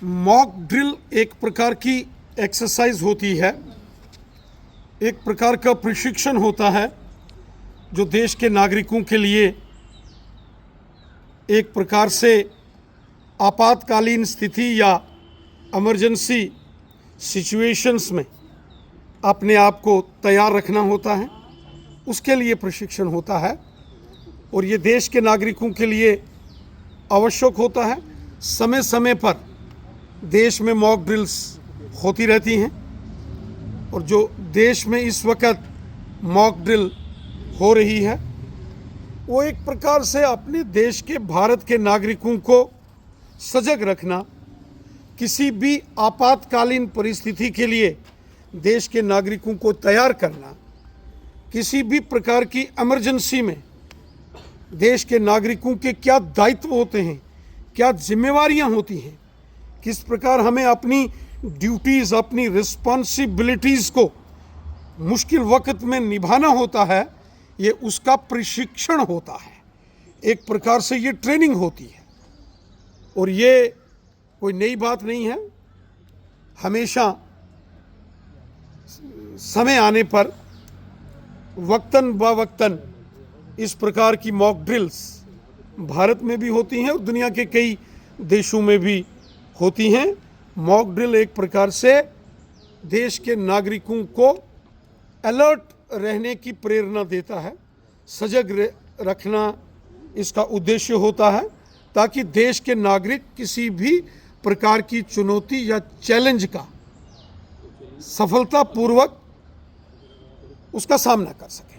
Mock drill एक प्रकार की एक्सरसाइज होती है, एक प्रकार का प्रशिक्षण होता है जो देश के नागरिकों के लिए एक प्रकार से आपातकालीन स्थिति या इमरजेंसी सिचुएशंस में अपने आप को तैयार रखना होता है, उसके लिए प्रशिक्षण होता है और ये देश के नागरिकों के लिए आवश्यक होता है। समय समय पर देश में मॉक ड्रिल्स होती रहती हैं और जो देश में इस वक्त मॉक ड्रिल हो रही है वो एक प्रकार से अपने देश के भारत के नागरिकों को सजग रखना, किसी भी आपातकालीन परिस्थिति के लिए देश के नागरिकों को तैयार करना, किसी भी प्रकार की इमरजेंसी में देश के नागरिकों के क्या दायित्व होते हैं, क्या जिम्मेवारियां होती हैं, किस प्रकार हमें अपनी ड्यूटीज़, अपनी रिस्पॉन्सिबिलिटीज़ को मुश्किल वक्त में निभाना होता है, ये उसका प्रशिक्षण होता है। एक प्रकार से ये ट्रेनिंग होती है और ये कोई नई बात नहीं है। हमेशा समय आने पर वक्तन ब वक्तन इस प्रकार की मॉक ड्रिल्स भारत में भी होती हैं और दुनिया के कई देशों में भी होती हैं। मॉक ड्रिल एक प्रकार से देश के नागरिकों को अलर्ट रहने की प्रेरणा देता है, सजग रखना इसका उद्देश्य होता है ताकि देश के नागरिक किसी भी प्रकार की चुनौती या चैलेंज का सफलतापूर्वक उसका सामना कर सके।